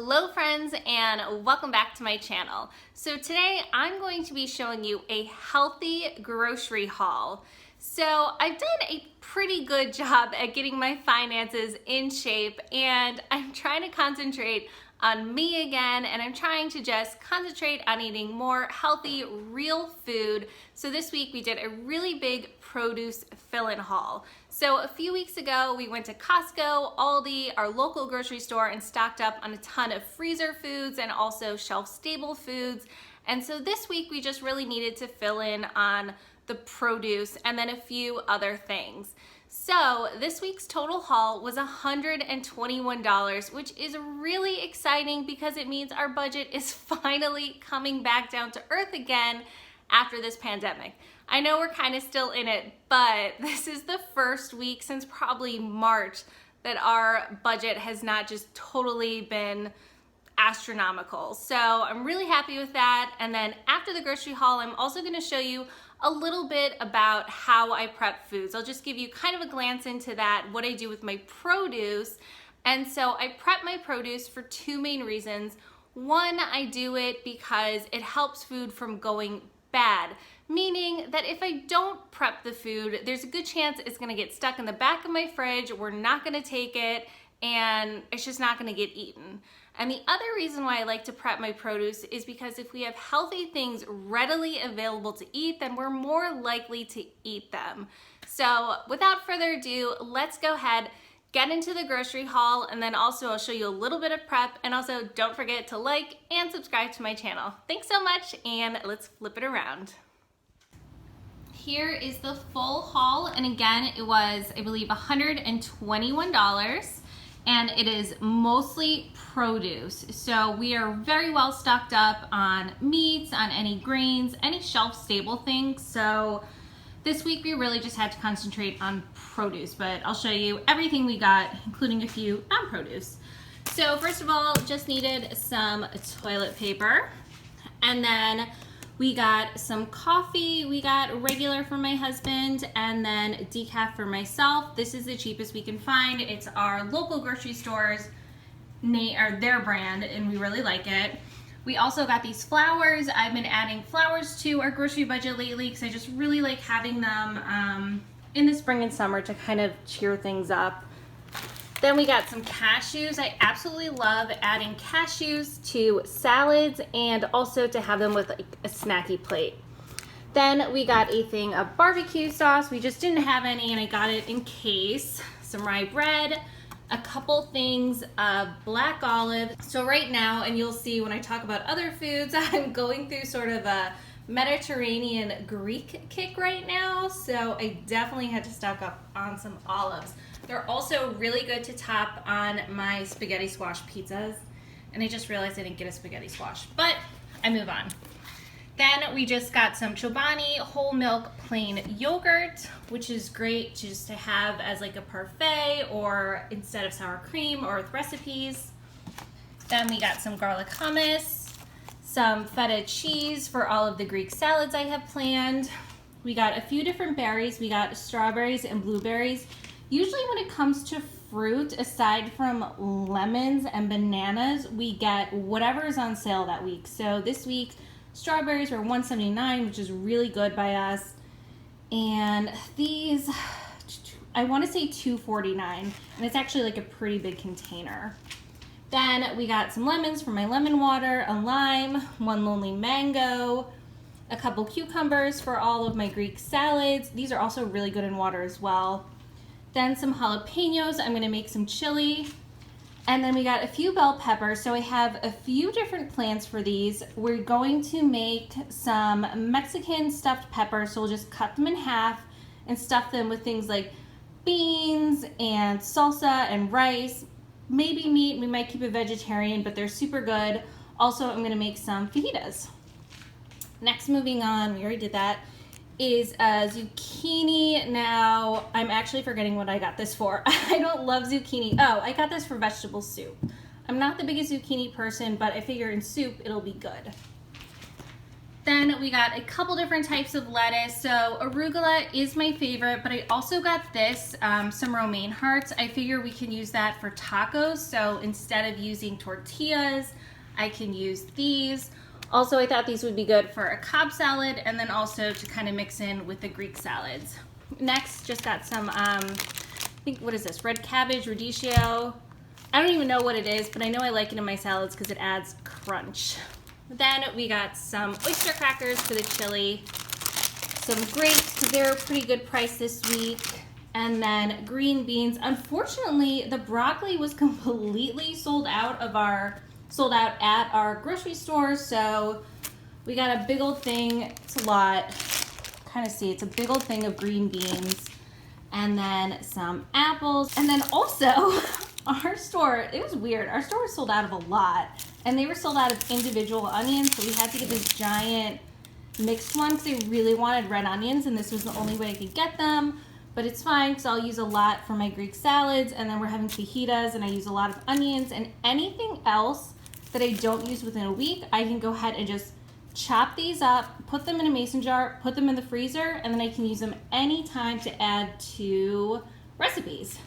Hello friends and welcome back to my channel. So today I'm going to be showing you a healthy grocery haul. So I've done a pretty good job at getting my finances in shape and I'm trying to concentrate on me again, and I'm trying to just concentrate on eating more healthy, real food. So this week we did a really big produce fill-in haul. So a few weeks ago we went to Costco, Aldi, our local grocery store, and stocked up on a ton of freezer foods and also shelf-stable foods. And so this week we just really needed to fill in on the produce and then a few other things. So this week's total haul was $121, which is really exciting because it means our budget is finally coming back down to earth again after this pandemic. I know we're kind of still in it, but this is the first week since probably March that our budget has not just totally been astronomical. So I'm really happy with that. And then after the grocery haul, I'm also going to show you a little bit about how I prep foods. I'll just give you kind of a glance into that, what I do with my produce. And so I prep my produce for two main reasons. One, I do it because it helps food from going bad, meaning that if I don't prep the food, there's a good chance it's gonna get stuck in the back of my fridge, we're not gonna take it, and it's just not gonna get eaten. And the other reason why I like to prep my produce is because if we have healthy things readily available to eat, then we're more likely to eat them. So without further ado, let's go ahead, get into the grocery haul, and then also I'll show you a little bit of prep, and also don't forget to like and subscribe to my channel. Thanks so much, and let's flip it around. Here is the full haul, and again, it was, I believe, $121. And it is mostly produce. So we are very well stocked up on meats, on any grains, any shelf-stable things. So this week we really just had to concentrate on produce, but I'll show you everything we got, including a few non-produce. So first of all, just needed some toilet paper, and then we got some coffee. We got regular for my husband and then decaf for myself. This is the cheapest we can find. It's our local grocery store's their brand, and we really like it. We also got these flowers. I've been adding flowers to our grocery budget lately because I just really like having them in the spring and summer to kind of cheer things up. Then we got some cashews. I absolutely love adding cashews to salads and also to have them with like a snacky plate. Then we got a thing of barbecue sauce. We just didn't have any and I got it in case. Some rye bread, a couple things of black olive. So right now, and you'll see when I talk about other foods, I'm going through sort of a Mediterranean Greek kick right now. So I definitely had to stock up on some olives. They're also really good to top on my spaghetti squash pizzas. And I just realized I didn't get a spaghetti squash, but I move on. Then we just got some Chobani whole milk plain yogurt, which is great just to have as like a parfait or instead of sour cream or with recipes. Then we got some garlic hummus, some feta cheese for all of the Greek salads I have planned. We got a few different berries. We got strawberries and blueberries. Usually when it comes to fruit, aside from lemons and bananas, we get whatever is on sale that week. So this week, strawberries were $1.79, which is really good by us. And these, I want to say $2.49, and it's actually like a pretty big container. Then we got some lemons for my lemon water, a lime, one lonely mango, a couple cucumbers for all of my Greek salads. These are also really good in water as well. Then some jalapenos. I'm going to make some chili. And then we got a few bell peppers. So I have a few different plans for these. We're going to make some Mexican stuffed peppers. So we'll just cut them in half and stuff them with things like beans and salsa and rice. Maybe meat. We might keep it vegetarian, but they're super good. Also, I'm going to make some fajitas. Next, moving on, we already did that, is zucchini. Now, I'm actually forgetting what I got this for. I don't love zucchini. Oh, I got this for vegetable soup. I'm not the biggest zucchini person, but I figure in soup it'll be good. Then we got a couple different types of lettuce. So arugula is my favorite, but I also got this, some romaine hearts. I figure we can use that for tacos. So instead of using tortillas, I can use these. Also, I thought these would be good for a Cobb salad and then also to kind of mix in with the Greek salads. Next, just got some, I think, what is this? Red cabbage, radicchio. I don't even know what it is, but I know I like it in my salads because it adds crunch. Then we got some oyster crackers for the chili, some grapes because they're a pretty good price this week, and then green beans. Unfortunately, the broccoli was completely sold out at our grocery store, so we got a big old thing. It's a lot. Kind of see, it's a big old thing of green beans, and then some apples, and then also our store, it was weird. Our store was sold out of a lot, and they were sold out of individual onions, so we had to get this giant mixed one because I really wanted red onions, and this was the only way I could get them. But it's fine because I'll use a lot for my Greek salads, and then we're having fajitas, and I use a lot of onions, and anything else that I don't use within a week, I can go ahead and just chop these up, put them in a mason jar, put them in the freezer, and then I can use them anytime to add to recipes.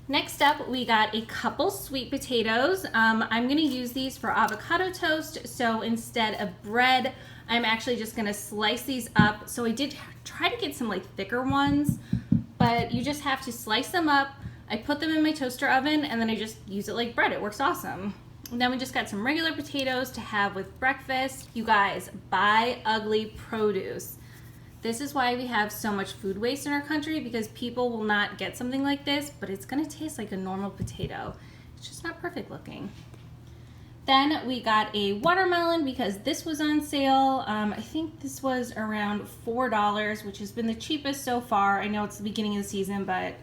Next up, we got a couple sweet potatoes. I'm gonna use these for avocado toast, so instead of bread, I'm actually just gonna slice these up. So I did try to get some like thicker ones, but you just have to slice them up. I put them in my toaster oven, and then I just use it like bread. It works awesome. And then we just got some regular potatoes to have with breakfast. You guys, buy ugly produce. This is why we have so much food waste in our country, because people will not get something like this, but it's gonna taste like a normal potato. It's just not perfect looking. Then we got a watermelon because this was on sale. I think this was around $4, which has been the cheapest so far. I know it's the beginning of the season, but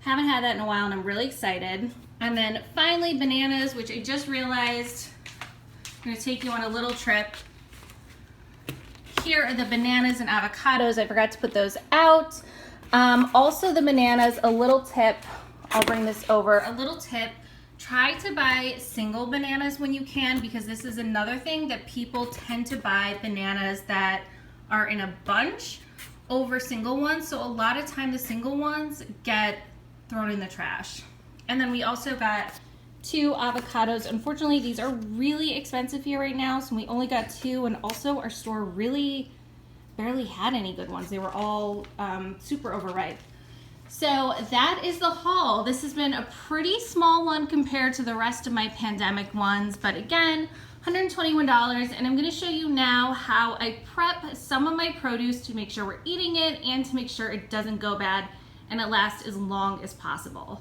haven't had that in a while, and I'm really excited. And then finally bananas, which I just realized I'm gonna take you on a little trip. Here are the bananas and avocados. I forgot to put those out. Also the bananas, a little tip, I'll bring this over, a little tip, try to buy single bananas when you can, because this is another thing that people tend to buy bananas that are in a bunch over single ones. So a lot of time the single ones get thrown in the trash. And then we also got 2 avocados. Unfortunately, these are really expensive here right now, so we only got 2, and also our store really barely had any good ones. They were all super overripe. So that is the haul. This has been a pretty small one compared to the rest of my pandemic ones, but again, $121, and I'm gonna show you now how I prep some of my produce to make sure we're eating it and to make sure it doesn't go bad and it lasts as long as possible.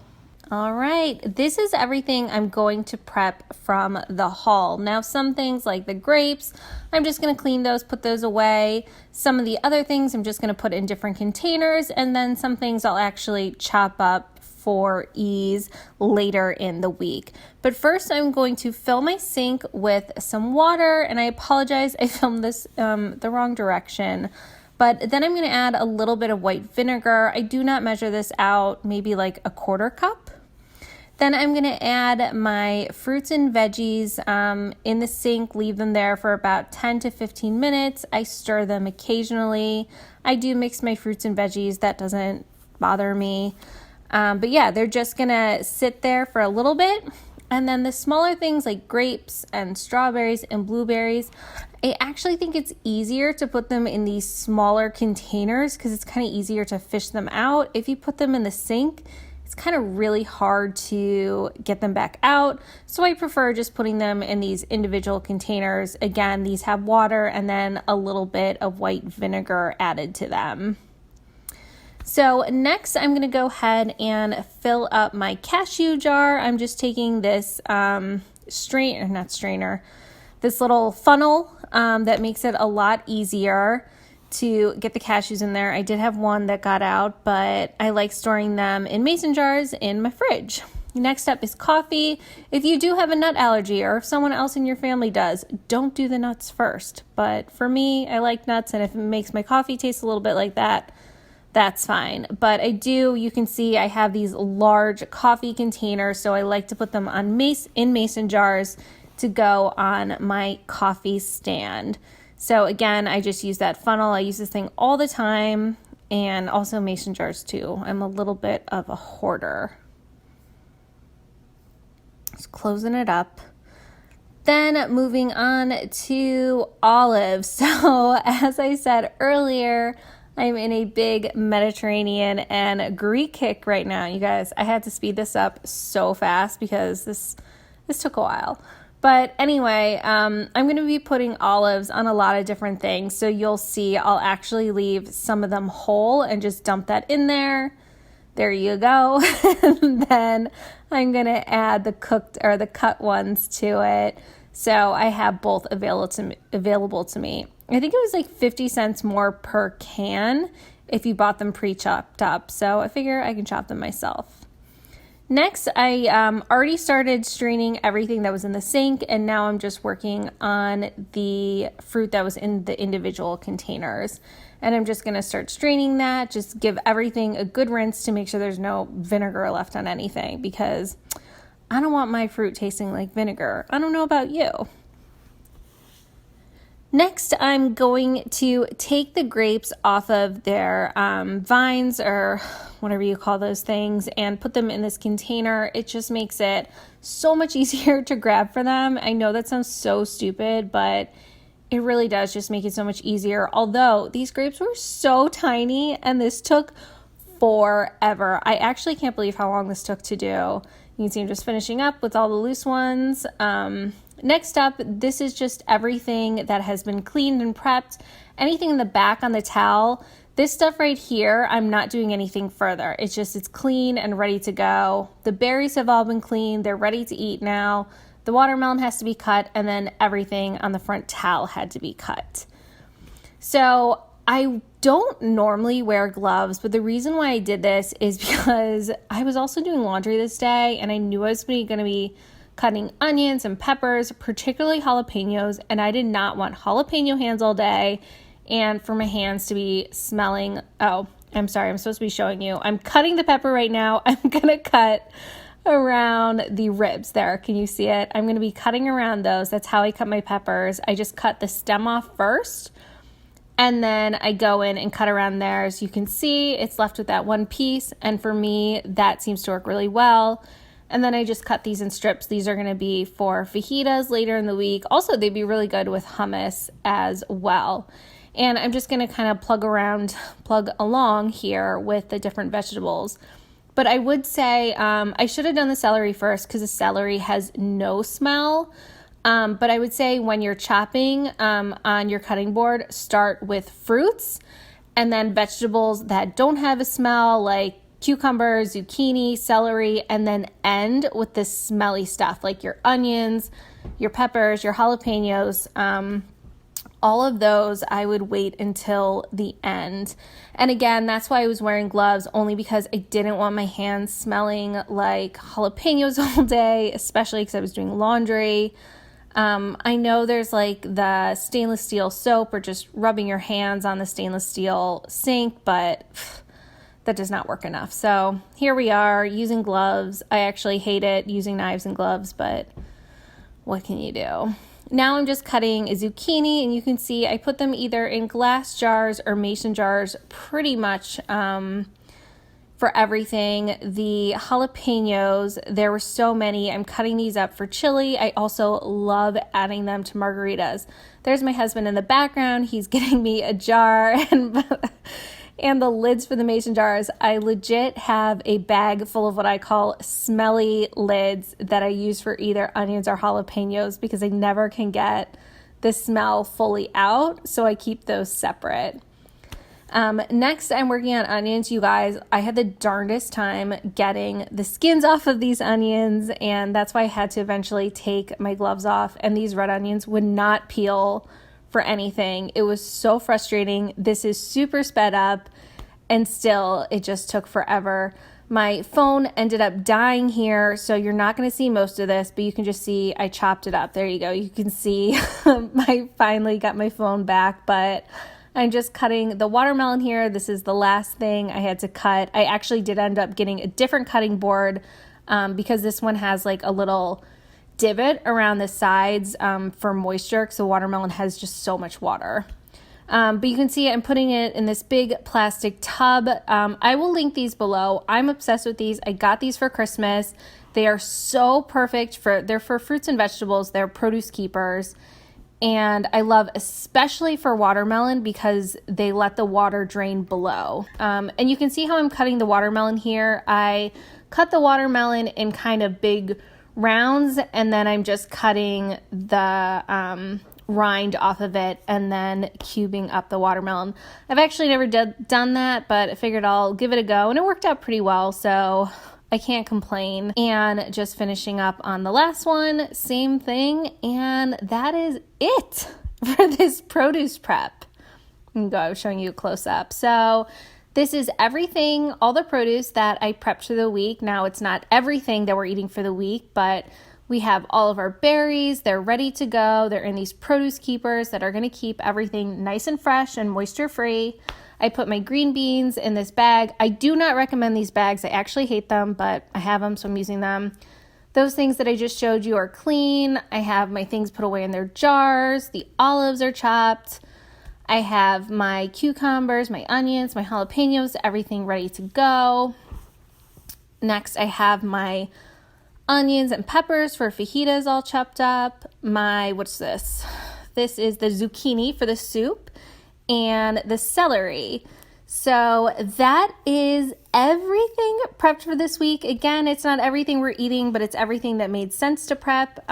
All right, this is everything I'm going to prep from the haul. Now, some things like the grapes, I'm just gonna clean those, put those away. Some of the other things I'm just gonna put in different containers, and then some things I'll actually chop up for ease later in the week. But first, I'm going to fill my sink with some water, and I apologize, I filmed this the wrong direction. But then I'm gonna add a little bit of white vinegar. I do not measure this out, maybe like a 1/4 cup. Then I'm gonna add my fruits and veggies in the sink, leave them there for about 10 to 15 minutes. I stir them occasionally. I do mix my fruits and veggies, that doesn't bother me. But yeah, they're just gonna sit there for a little bit. And then the smaller things like grapes and strawberries and blueberries, I actually think it's easier to put them in these smaller containers because it's kind of easier to fish them out. If you put them in the sink, it's kind of really hard to get them back out. So I prefer just putting them in these individual containers. Again, these have water and then a little bit of white vinegar added to them. So next I'm gonna go ahead and fill up my cashew jar. I'm just taking this this little funnel that makes it a lot easier to get the cashews in there. I did have one that got out, but I like storing them in mason jars in my fridge. Next up is coffee. If you do have a nut allergy, or if someone else in your family does, don't do the nuts first. But for me, I like nuts, and if it makes my coffee taste a little bit like that, that's fine. But you can see I have these large coffee containers, so I like to put them on in mason jars to go on my coffee stand. So again, I just use that funnel. I use this thing all the time, and also mason jars too. I'm a little bit of a hoarder. Just closing it up. Then moving on to olives. So as I said earlier, I'm in a big Mediterranean and Greek kick right now. You guys, I had to speed this up so fast because this took a while. But anyway, I'm going to be putting olives on a lot of different things. So you'll see I'll actually leave some of them whole and just dump that in there. There you go. And then I'm going to add the cooked or the cut ones to it. So I have both available to me. I think it was like 50 cents more per can if you bought them pre-chopped up. So I figure I can chop them myself. Next, I already started straining everything that was in the sink, and now I'm just working on the fruit that was in the individual containers. And I'm just going to start straining that, just give everything a good rinse to make sure there's no vinegar left on anything, because I don't want my fruit tasting like vinegar. I don't know about you. Next, I'm going to take the grapes off of their vines or whatever you call those things and put them in this container. It just makes it so much easier to grab for them. I know that sounds so stupid, but it really does just make it so much easier. Although these grapes were so tiny and this took forever. I actually can't believe how long this took to do. You can see I'm just finishing up with all the loose ones. Next up, this is just everything that has been cleaned and prepped. Anything in the back on the towel. This stuff right here, I'm not doing anything further. It's clean and ready to go. The berries have all been cleaned. They're ready to eat now. The watermelon has to be cut, and then everything on the front towel had to be cut. So I don't normally wear gloves, but the reason why I did this is because I was also doing laundry this day, and I knew I was going to be cutting onions and peppers, particularly jalapenos, and I did not want jalapeno hands all day and for my hands to be smelling. Oh, I'm sorry, I'm supposed to be showing you. I'm cutting the pepper right now. I'm gonna cut around the ribs there. Can you see it? I'm gonna be cutting around those. That's how I cut my peppers. I just cut the stem off first, and then I go in and cut around there. As you can see, it's left with that one piece, and for me, that seems to work really well. And then I just cut these in strips. These are gonna be for fajitas later in the week. Also, they'd be really good with hummus as well. And I'm just gonna kind of plug along here with the different vegetables. But I would say I should have done the celery first because the celery has no smell. But I would say when you're chopping on your cutting board, start with fruits and then vegetables that don't have a smell, like cucumber, zucchini, celery, and then end with the smelly stuff like your onions, your peppers, your jalapenos. All of those I would wait until the end. And again, that's why I was wearing gloves, only because I didn't want my hands smelling like jalapenos all day, especially because I was doing laundry. I know there's like the stainless steel soap or just rubbing your hands on the stainless steel sink, but that does not work enough. So here we are using gloves. I actually hate it using knives and gloves, but what can you do? Now I'm just cutting a zucchini, and you can see I put them either in glass jars or mason jars pretty much for everything. The jalapenos, there were so many. I'm cutting these up for chili. I also love adding them to margaritas. There's my husband in the background. He's getting me a jar and the lids for the mason jars. I legit have a bag full of what I call smelly lids that I use for either onions or jalapenos because I never can get the smell fully out, so I keep those separate. Next, I'm working on onions, you guys. I had the darndest time getting the skins off of these onions, and that's why I had to eventually take my gloves off, and these red onions would not peel for anything. It was so frustrating. This is super sped up, and still it just took forever. My phone ended up dying here, so you're not going to see most of this, but you can just see I chopped it up. There you go. You can see I finally got my phone back, but I'm just cutting the watermelon here. This is the last thing I had to cut. I actually did end up getting a different cutting board because this one has like a little divot around the sides for moisture because the watermelon has just so much water. But you can see I'm putting it in this big plastic tub. I will link these below. I'm obsessed with these. I got these for Christmas. They are so perfect they're for fruits and vegetables. They're produce keepers. And I love especially for watermelon because they let the water drain below. And you can see how I'm cutting the watermelon here. I cut the watermelon in kind of big rounds, and then I'm just cutting the rind off of it and then cubing up the watermelon. I've actually never done that, but I figured I'll give it a go, and it worked out pretty well, so I can't complain. And just finishing up on the last one, same thing, and that is it for this produce prep. I was showing you a close-up. So this is everything, all the produce that I prepped for the week. Now it's not everything that we're eating for the week, but we have all of our berries. They're ready to go. They're in these produce keepers that are going to keep everything nice and fresh and moisture-free. I put my green beans in this bag. I do not recommend these bags. I actually hate them, but I have them, so I'm using them. Those things that I just showed you are clean. I have my things put away in their jars. The olives are chopped. I have my cucumbers, my onions, my jalapenos, everything ready to go. Next, I have my onions and peppers for fajitas all chopped up. What's this? This is the zucchini for the soup and the celery. So that is everything prepped for this week. Again, it's not everything we're eating, but it's everything that made sense to prep.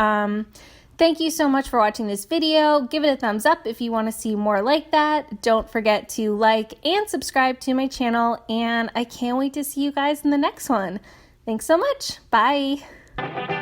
Thank you so much for watching this video. Give it a thumbs up if you want to see more like that. Don't forget to like and subscribe to my channel, and I can't wait to see you guys in the next one. Thanks so much. Bye.